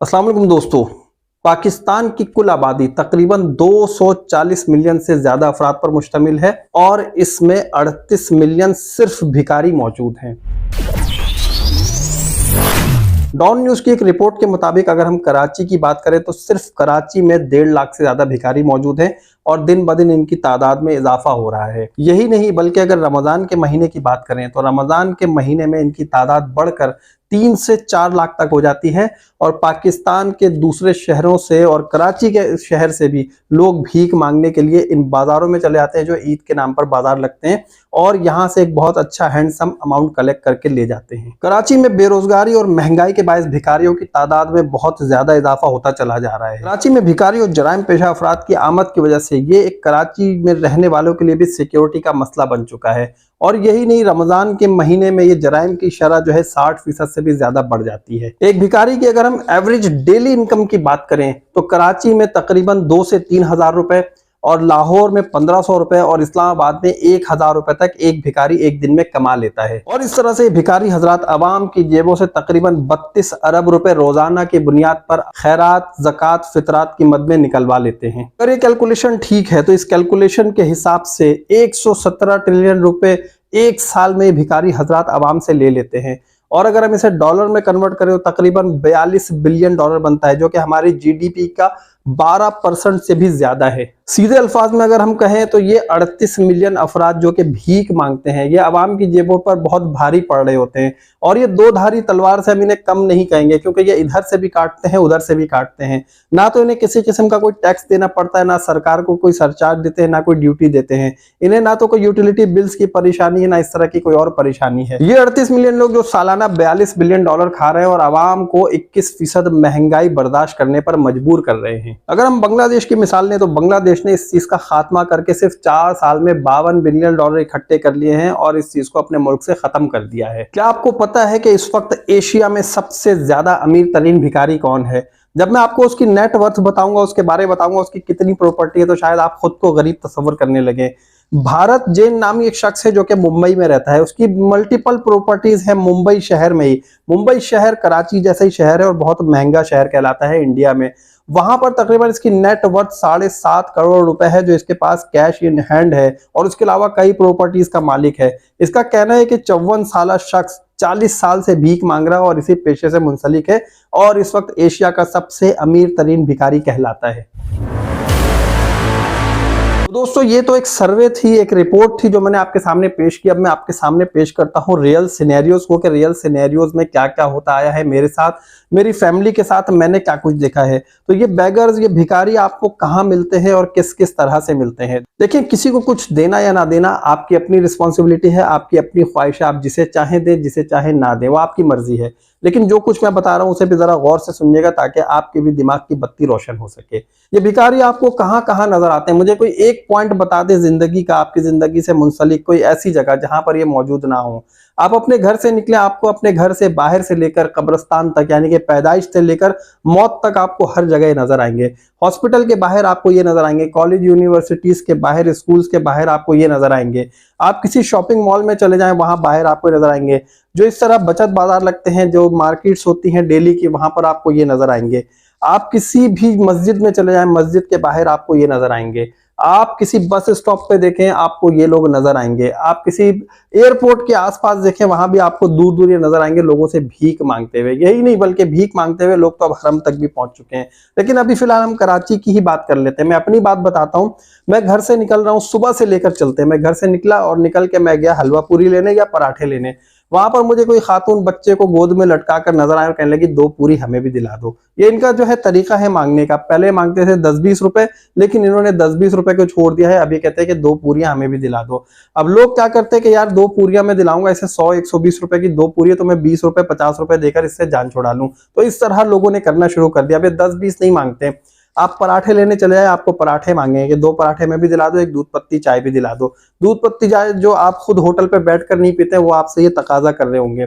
अस्सलाम वालेकुम दोस्तों। पाकिस्तान की कुल आबादी तकरीबन 240 मिलियन से ज्यादा अफराद पर मुश्तमिल है और इसमें 38 मिलियन सिर्फ भिखारी मौजूद हैं। डॉन न्यूज की एक रिपोर्ट के मुताबिक अगर हम कराची की बात करें तो सिर्फ कराची में 1.5 लाख से ज्यादा भिखारी मौजूद हैं और दिन ब दिन इनकी तादाद में इजाफा हो रहा है। यही नहीं बल्कि अगर रमजान के महीने की बात करें तो रमजान के महीने में इनकी तादाद बढ़कर 3 से 4 लाख तक हो जाती है और पाकिस्तान के दूसरे शहरों से और कराची के शहर से भी लोग भीख मांगने के लिए इन बाजारों में चले आते हैं जो ईद के नाम पर बाजार लगते हैं और यहाँ से एक बहुत अच्छा हैंडसम अमाउंट कलेक्ट करके ले जाते हैं। कराची में बेरोजगारी और महंगाई के बायस भिखारियों की तादाद में बहुत ज्यादा इजाफा होता चला जा रहा है। कराची में भिखारी और जराइम पेशा अफराद की आमद की वजह से ये एक कराची में रहने वालों के लिए भी सिक्योरिटी का मसला बन चुका है और यही नहीं, रमजान के महीने में ये जराइम की शरह जो है 60% से भी ज्यादा बढ़ जाती है। एक भिखारी की अगर हम एवरेज डेली इनकम की बात करें तो कराची में तकरीबन 2 से 3 हजार रुपए और लाहौर में 1500 रुपए और इस्लामाबाद में 1000 रुपए तक एक भिखारी एक दिन में कमा लेता है। और इस तरह से भिखारी हजरात अवाम की जेबों से तकरीबन 32 अरब रुपए रोजाना की बुनियाद पर खैरात, ज़कात, फितरात की मद में निकलवा लेते हैं। अगर ये कैलकुलेशन ठीक है तो इस कैलकुलेशन के हिसाब से 117 ट्रिलियन रुपए एक साल में भिखारी हजरात अवाम से ले लेते हैं और अगर हम इसे डॉलर में कन्वर्ट करें तो तकरीबन 42 बिलियन डॉलर बनता है जो कि हमारी जीडीपी का 12% से भी ज्यादा है। सीधे अल्फाज में अगर हम कहें तो ये 38 मिलियन अफराद जो कि भीख मांगते हैं ये अवाम की जेबों पर बहुत भारी पड़ रहे होते हैं और ये दो धारी तलवार से हम इन्हें कम नहीं कहेंगे क्योंकि ये इधर से भी काटते हैं उधर से भी काटते हैं। ना तो इन्हें किसी किस्म का कोई टैक्स देना पड़ता है, ना सरकार को कोई सरचार्ज देते हैं, ना कोई ड्यूटी देते हैं। इन्हें ना तो कोई यूटिलिटी बिल्स की परेशानी है, ना इस तरह की कोई और परेशानी है। ये 38 मिलियन लोग जो सालाना 42 बिलियन डॉलर खा रहे हैं और अवाम को 21% महंगाई बर्दाश्त करने पर मजबूर कर रहे हैं। अगर हम बांग्लादेश की मिसाल लें तो बांग्लादेश ने इस चीज का खात्मा करके सिर्फ 4 साल में 52 बिलियन डॉलर इकट्ठे कर लिए हैं और इस चीज को अपने मुल्क से खत्म कर दिया है। क्या आपको पता है कि इस वक्त एशिया में सबसे ज्यादा अमीर तरीन भिखारी कौन है? जब मैं आपको उसकी नेट वर्थ बताऊंगा, उसके बारे में बताऊंगा, उसकी कितनी प्रॉपर्टी है तो शायद आप खुद को गरीब तस्वर करने लगे। भारत जैन नामी एक शख्स है जो कि मुंबई में रहता है। उसकी मल्टीपल प्रॉपर्टीज है मुंबई शहर में ही। मुंबई शहर कराची जैसा ही शहर है और बहुत महंगा शहर कहलाता है इंडिया में। वहां पर तकरीबन इसकी नेट वर्थ 7.5 करोड़ रुपए है जो इसके पास कैश इन हैंड है और उसके अलावा कई प्रॉपर्टीज का मालिक है। इसका कहना है कि 54 साल शख्स 40 साल से भीख मांग रहा है और इसी पेशे से मुंसलिक है और इस वक्त एशिया का सबसे अमीर तरीन भिखारी कहलाता है। दोस्तों ये तो एक सर्वे थी, एक रिपोर्ट थी जो मैंने आपके सामने पेश की। अब मैं आपके सामने पेश करता हूँ रियल सिनेरियोज को कि रियल सिनेरियोज में क्या क्या होता आया है मेरे साथ, मेरी फैमिली के साथ मैंने क्या कुछ देखा है। तो ये बेगर्स, ये भिखारी आपको कहाँ मिलते हैं और किस किस तरह से मिलते हैं। देखिए, किसी को कुछ देना या ना देना आपकी अपनी रिस्पॉन्सिबिलिटी है, आपकी अपनी ख्वाहिश है। आप जिसे चाहे दें, जिसे चाहे ना दें, वो आपकी मर्जी है। लेकिन जो कुछ मैं बता रहा हूं उसे भी जरा गौर से सुनिएगा ताकि आपके भी दिमाग की बत्ती रोशन हो सके। ये भिखारी आपको कहां कहां नजर आते हैं? मुझे कोई एक पॉइंट बता दे जिंदगी का, आपकी जिंदगी से मुंसलिक कोई ऐसी जगह जहां पर ये मौजूद ना हो। आप अपने घर से निकले, आपको अपने घर से बाहर से लेकर कब्रिस्तान तक, यानी कि पैदाइश से लेकर मौत तक आपको हर जगह नजर आएंगे। हॉस्पिटल के बाहर आपको ये नजर आएंगे, कॉलेज यूनिवर्सिटीज के बाहर, स्कूल्स के बाहर आपको ये नजर आएंगे। आप किसी शॉपिंग मॉल में चले जाएं, वहां बाहर आपको नजर आएंगे। जो इस तरह बचत बाजार लगते हैं, जो मार्केट्स होती हैं डेली की, वहां पर आपको ये नजर आएंगे। आप किसी भी मस्जिद में चले जाएं, मस्जिद के बाहर आपको ये नजर आएंगे। आप किसी बस स्टॉप पे देखें, आपको ये लोग नजर आएंगे। आप किसी एयरपोर्ट के आसपास देखें, वहां भी आपको दूर दूर ये नजर आएंगे लोगों से भीख मांगते हुए। यही नहीं बल्कि भीख मांगते हुए लोग तो अब हरम तक भी पहुंच चुके हैं। लेकिन अभी फिलहाल हम कराची की ही बात कर लेते हैं। मैं अपनी बात बताता हूं। मैं घर से निकल रहा हूं, सुबह से लेकर चलते हैं। मैं घर से निकला और निकल के मैं गया हलवा पूरी लेने या पराठे लेने। वहां पर मुझे कोई खातून बच्चे को गोद में लटका कर नजर आए और कहने लगी 2 पूरी हमें भी दिला दो। ये इनका जो है तरीका है मांगने का। पहले मांगते थे 10-20 रुपए, लेकिन इन्होंने 10-20 रुपए को छोड़ दिया है। अभी कहते हैं कि 2 पूरियां हमें भी दिला दो। अब लोग क्या करते हैं कि यार 2 पूरियां मैं दिलाऊंगा, इसे 100-120 रुपए की 2 पूरी है तो मैं 20 रुपए 50 रुपए देकर इससे जान छुड़ा लूं। तो इस तरह लोगों ने करना शुरू कर दिया। अभी 10-20 नहीं मांगते। आप पराठे लेने चले जाए, आपको पराठे मांगेंगे कि 2 पराठे में भी दिला दो, 1 दूध पत्ती चाय भी दिला दो। दूध पत्ती चाय जो आप खुद होटल पे बैठकर नहीं पीते, वो आपसे ये तकाजा कर रहे होंगे।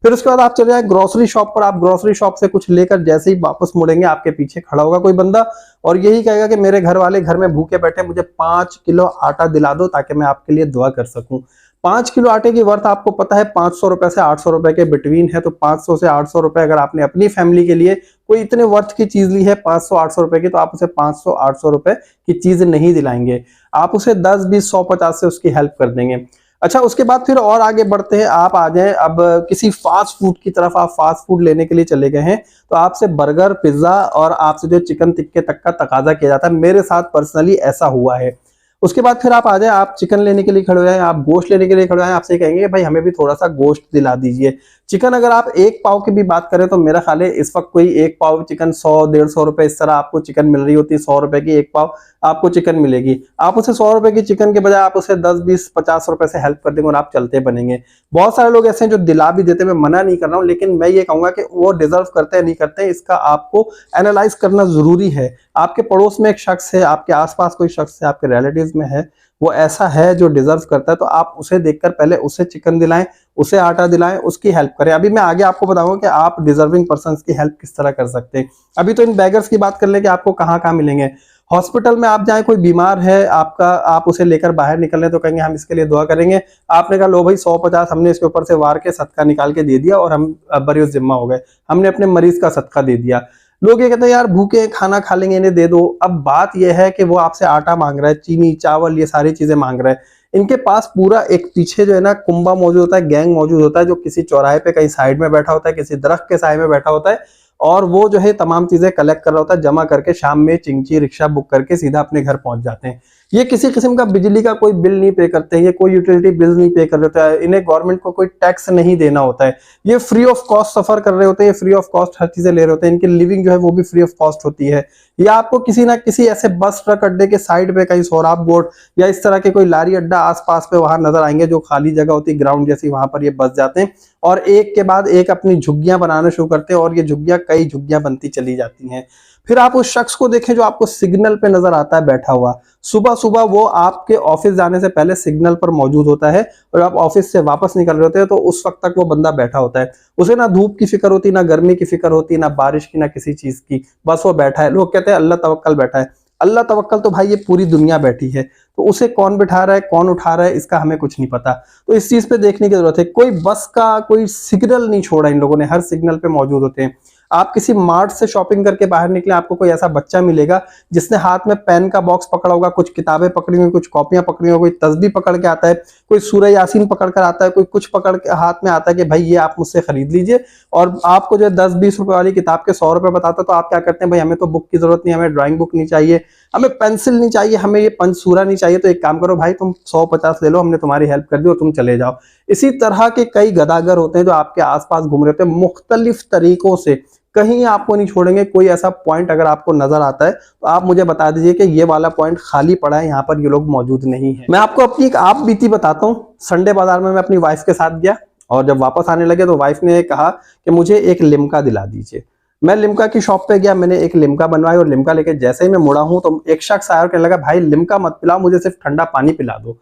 फिर उसके बाद आप चले जाए ग्रोसरी शॉप पर। आप ग्रोसरी शॉप से कुछ लेकर जैसे ही वापस मुड़ेंगे, आपके पीछे खड़ा होगा कोई बंदा और यही कहेगा कि मेरे घर वाले घर में भूखे बैठे, मुझे 5 किलो आटा दिला दो ताकि मैं आपके लिए दुआ कर सकूं। 5 किलो आटे की वर्थ आपको पता है 500 रुपए से 800 रुपए के बिटवीन है। तो 500 से 800 रुपए अगर आपने अपनी फैमिली के लिए कोई इतने वर्थ की चीज ली है 500-800 रुपए की, तो आप उसे 500-800 रुपए की चीज नहीं दिलाएंगे, आप उसे 10-20-100-50 से उसकी हेल्प कर देंगे। अच्छा, उसके बाद फिर और आगे बढ़ते हैं, आप आ जाएं अब किसी फास्ट फूड की तरफ। आप फास्ट फूड लेने के लिए चले गए हैं, तो आपसे बर्गर, पिज्जा और आपसे जो चिकन टिक्के तक का तकाजा किया जाता है। मेरे साथ पर्सनली ऐसा हुआ है। उसके बाद फिर आप आ जाए, आप चिकन लेने के लिए खड़े हो जाए, आप गोश्त लेने के लिए खड़े हो जाए, आपसे कहेंगे भाई हमें भी थोड़ा सा गोश्त दिला दीजिए। चिकन अगर आप एक पाव की भी बात करें तो मेरा ख्याल है इस वक्त कोई एक पाव चिकन 100-150 रुपए इस तरह आपको चिकन मिल रही होती है। 100 रुपए की एक पाव आपको चिकन मिलेगी। आप उसे 100 रुपए की चिकन के बजाय आप उसे 10-20-50 रुपए से हेल्प कर देंगे और आप चलते बनेंगे। बहुत सारे लोग ऐसे हैं जो दिला भी देते हैं, मैं मना नहीं कर रहा हूं, लेकिन मैं ये कहूंगा कि वो डिजर्व करते हैं नहीं करते हैं, इसका आपको एनालाइज करना जरूरी है। आपके पड़ोस में एक शख्स है, आपके आसपास कोई शख्स है, आपके रिलेटिव्स में है, वो ऐसा है जो डिजर्व करता है, तो आप उसे देखकर पहले उसे चिकन दिलाएं, उसे आटा दिलाएं, उसकी हेल्प करें। अभी मैं आगे आपको बताऊंगा कि आप डिजर्विंग पर्संस की हेल्प किस तरह कर सकते हैं। अभी तो इन बैगर्स की बात कर ले कि आपको कहाँ कहाँ मिलेंगे। हॉस्पिटल में आप जाए, कोई बीमार है आपका, आप उसे लेकर बाहर निकल रहे तो कहेंगे हम इसके लिए दुआ करेंगे। आपने कहा लो भाई 100-50 हमने इसके ऊपर से वार के सदका निकाल के दे दिया और हम बरियत जिम्मा हो गए, हमने अपने मरीज का सदका दे दिया। लोग ये कहते हैं यार भूखे हैं, खाना खा लेंगे, इन्हें दे दो। अब बात यह है कि वो आपसे आटा मांग रहा है, चीनी, चावल, ये सारी चीजें मांग रहा है। इनके पास पूरा एक पीछे जो है ना कुंबा मौजूद होता है, गैंग मौजूद होता है, जो किसी चौराहे पे कहीं साइड में बैठा होता है, किसी दरख्त के साए में बैठा होता है, और वो जो है तमाम चीजें कलेक्ट कर रहा होता है, जमा करके शाम में चिंची रिक्शा बुक करके सीधा अपने घर पहुंच जाते हैं। ये किसी किस्म का बिजली का कोई बिल नहीं पे करते हैं, ये कोई यूटिलिटी बिल नहीं पे कर रहे होता है, इन्हें गवर्नमेंट को कोई टैक्स नहीं देना होता है, ये फ्री ऑफ कॉस्ट सफर कर रहे होते हैं, ये फ्री ऑफ कॉस्ट हर चीजें ले रहे होते हैं, इनकी लिविंग जो है वो भी फ्री ऑफ कॉस्ट होती है। या आपको किसी ना किसी ऐसे बस ट्रक अड्डे के साइड पे कहीं सोराब बोर्ड या इस तरह के कोई लारी अड्डा आसपास पे वहां नजर आएंगे, जो खाली जगह होती है ग्राउंड जैसी, वहां पर ये बस जाते हैं और एक के बाद एक अपनी झुग्गियां बनाना शुरू करते हैं, और ये झुग्गियां कई झुग्गियां बनती चली जाती हैं। फिर आप उस शख्स को देखें जो आपको सिग्नल पे नजर आता है बैठा हुआ, सुबह सुबह वो आपके ऑफिस जाने से पहले सिग्नल पर मौजूद होता है, और आप ऑफिस से वापस निकल रहे होते हैं तो उस वक्त तक वो बंदा बैठा होता है। उसे ना धूप की फिक्र होती, ना गर्मी की फिक्र होती, ना बारिश की, ना किसी चीज की, बस वो बैठा है। लोग कहते हैं अल्लाह तवक्कल बैठा है। अल्लाह तवक्कल तो भाई ये पूरी दुनिया बैठी है, तो उसे कौन बिठा रहा है, कौन उठा रहा है, इसका हमें कुछ नहीं पता। तो इस चीज पे देखने की जरूरत है। कोई बस का कोई सिग्नल नहीं छोड़ा इन लोगों ने, हर सिग्नल पे मौजूद होते हैं। आप किसी मार्ट से शॉपिंग करके बाहर निकले, आपको कोई ऐसा बच्चा मिलेगा जिसने हाथ में पेन का बॉक्स पकड़ा होगा, कुछ किताबें पकड़ी हुई, कुछ कॉपियां पकड़ी हुई, कोई तस्बीह पकड़ के आता है, कोई सूरह यासीन पकड़ कर आता है, कोई कुछ पकड़ के हाथ में आता है कि भाई ये आप मुझसे खरीद लीजिए, और आपको जो 10-20 रुपए वाली किताब के 100 रुपए बताता, तो आप क्या करते हैं, भाई हमें तो बुक की जरूरत नहीं, हमें ड्राइंग बुक नहीं चाहिए, हमें पेंसिल नहीं चाहिए, हमें ये पंचसूरा नहीं चाहिए, तो एक काम करो भाई तुम 100-50 ले लो, हमने तुम्हारी हेल्प कर दी और तुम चले जाओ। इसी तरह के कई गदागर होते हैं जो आपके आसपास घूम रहे होते हैं मुख्तलिफ तरीकों से, कहीं आपको नहीं छोड़ेंगे। कोई ऐसा पॉइंट अगर आपको नजर आता है तो आप मुझे बता दीजिए कि ये वाला पॉइंट खाली पड़ा है, यहाँ पर ये लोग मौजूद नहीं है। मैं आपको अपनी एक आप बीती बताता हूँ। संडे बाजार में मैं अपनी वाइफ के साथ गया, और जब वापस आने लगे तो वाइफ ने कहा कि मुझे एक लिम्का दिला दीजिए। मैं लिम्का की शॉप पे गया, मैंने एक लिम्का बनवाई, और लिम्का लेके जैसे ही मैं मुड़ा हूं तो एक शख्स आया और कहने लगा भाई लिम्का मत पिलाओ, मुझे सिर्फ ठंडा पानी पिला दो।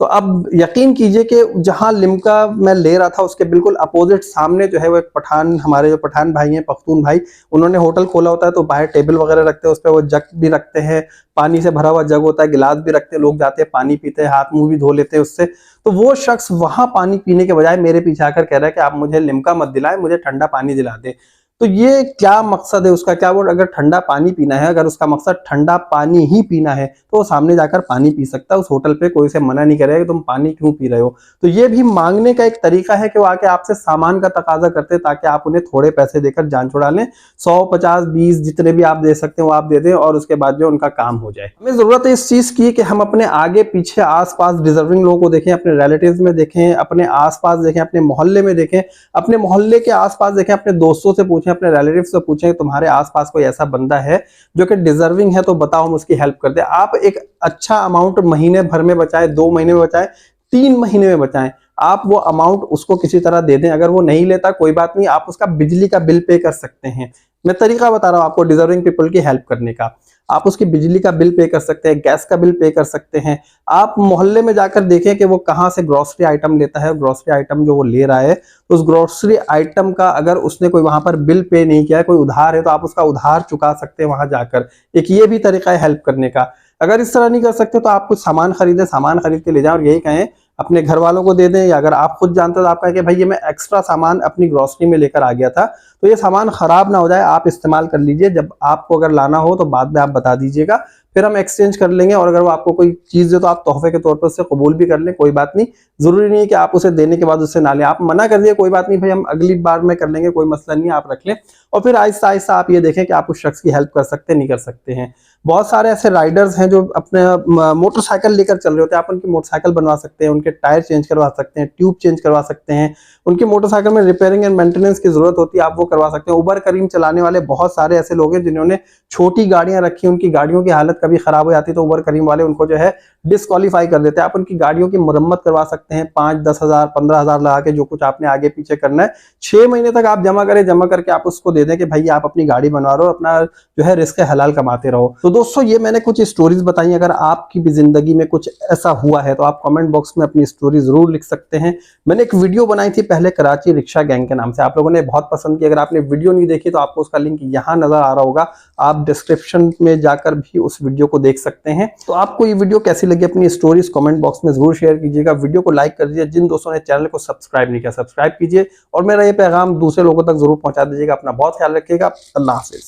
तो अब यकीन कीजिए कि जहां लिम्का मैं ले रहा था उसके बिल्कुल अपोजिट सामने जो है वो एक पठान, हमारे जो पठान भाई हैं, पख्तून भाई, उन्होंने होटल खोला होता है, तो बाहर टेबल वगैरह रखते हैं, उस पर वो जग भी रखते हैं, पानी से भरा हुआ जग होता है, गिलास भी रखते हैं, लोग जाते हैं पानी पीते हैं, हाथ मुंह भी धो लेते हैं उससे। तो वो शख्स वहां पानी पीने के बजाय मेरे पीछे आकर कह रहा है कि आप मुझे लिम्का मत दिलाएं, मुझे ठंडा पानी दिला दे। तो ये क्या मकसद है उसका, क्या वो अगर ठंडा पानी पीना है, अगर उसका मकसद ठंडा पानी ही पीना है, तो वो सामने जाकर पानी पी सकता है, उस होटल पे कोई उसे मना नहीं करेगा कि तुम पानी क्यों पी रहे हो। तो ये भी मांगने का एक तरीका है कि वो आके आपसे सामान का तकाजा करते हैं ताकि आप उन्हें थोड़े पैसे देकर जान छुड़ा लें। 100, 50, 20 जितने भी आप दे सकते हो आप दे दें, और उसके बाद जो उनका काम हो जाए। हमें जरूरत है इस चीज की कि हम अपने आगे पीछे आसपास डिजर्विंग लोगों को देखें, अपने रिलेटिव्स में देखें, अपने आसपास देखें, अपने मोहल्ले में देखें, अपने मोहल्ले के आसपास देखें, अपने दोस्तों से पूछें, अपने रिलेटिव से पूछें तुम्हारे आसपास कोई ऐसा बंदा है जो कि डिजर्विंग है, तो बताओ हम उसकी हेल्प कर दे। आप एक अच्छा अमाउंट महीने भर में बचाएं, 2 महीने में बचाएं, 3 महीने में बचाएं, आप वो अमाउंट उसको किसी तरह दे दें। अगर वो नहीं लेता कोई बात नहीं, आप उसका बिजली का बिल पे कर सकते हैं। मैं तरीका बता रहा हूं आपको डिजर्विंग पीपल की हेल्प करने का। आप उसकी बिजली का बिल पे कर सकते हैं, गैस का बिल पे कर सकते हैं। आप मोहल्ले में जाकर देखें कि वो कहां से ग्रोसरी आइटम लेता है, ग्रोसरी आइटम जो वो ले रहा है, तो उस ग्रोसरी आइटम का अगर उसने कोई वहां पर बिल पे नहीं किया है, कोई उधार है, तो आप उसका उधार चुका सकते हैं वहां जाकर। एक ये भी तरीका है हेल्प करने का। अगर इस तरह नहीं कर सकते तो आप कुछ सामान खरीदें, सामान खरीद के ले जाएं और यही कहें अपने घर वालों को दे दें, या अगर आप खुद जानते हो तो आप कहें कि भाई ये मैं एक्स्ट्रा सामान अपनी ग्रोसरी में लेकर आ गया था, तो ये सामान खराब ना हो जाए, आप इस्तेमाल कर लीजिए। जब आपको अगर लाना हो तो बाद में आप बता दीजिएगा, फिर हम एक्सचेंज कर लेंगे। और अगर वो आपको कोई चीज दे तो आप तोहफे के तौर पर उससे कबूल भी कर लें, कोई बात नहीं। जरूरी नहीं है कि आप उसे देने के बाद उससे ना लें। आप मना कर दिए, कोई बात नहीं भाई, हम अगली बार में कर लेंगे, कोई मसला नहीं है, आप रख लें। और फिर आहिस्ता आहिस्ता आप ये देखें कि आप उस शख्स की हेल्प कर सकते हैं, नहीं कर सकते हैं। बहुत सारे ऐसे राइडर्स हैं जो अपने मोटरसाइकिल लेकर चल रहे होते हैं, आप उनकी मोटरसाइकिल बनवा सकते हैं, उनके टायर चेंज करवा सकते हैं, ट्यूब चेंज करवा सकते हैं। उनकी मोटरसाइकिल में रिपेयरिंग एंड मेंटेनेंस की जरूरत होती है, आप वो करवा सकते हैं। उबर करीम चलाने वाले बहुत सारे ऐसे लोग हैं जिन्होंने छोटी गाड़ियां रखी, उनकी गाड़ियों की हालत कभी खराब हो जाती है तो उबर करीम वाले उनको जो है डिस्क्वालीफाई कर देते हैं। आप उनकी गाड़ियों की मरम्मत करवा सकते हैं, 5-10 हज़ार 15 हज़ार लगा के, जो कुछ आपने आगे पीछे करना है 6 महीने तक आप जमा करें, जमा करके आप उसको दे दें कि भाई आप अपनी गाड़ी बनवा रहे हो, अपना जो है रिस्क हलाल कमाते रहो। तो दोस्तों ये मैंने कुछ स्टोरीज बताई, अगर आपकी भी जिंदगी में कुछ ऐसा हुआ है तो आप कमेंट बॉक्स में अपनी स्टोरी जरूर लिख सकते हैं। मैंने एक वीडियो बनाई थी पहले कराची रिक्शा गैंग के नाम से, आप लोगों ने बहुत पसंद की। अगर आपने वीडियो नहीं देखी तो आपको उसका लिंक यहाँ नजर आ रहा होगा, आप डिस्क्रिप्शन में जाकर भी उस वीडियो को देख सकते हैं। तो आपको ये वीडियो कैसी लगी अपनी स्टोरीज कमेंट बॉक्स में जरूर शेयर कीजिएगा। वीडियो को लाइक कर दीजिए, जिन दोस्तों ने चैनल को सब्सक्राइब नहीं किया सब्सक्राइब कीजिए, और मेरा ये पैगाम दूसरे लोगों तक जरूर पहुंचा दीजिएगा। अपना बहुत ख्याल रखिएगा। अल्लाह हाफिज।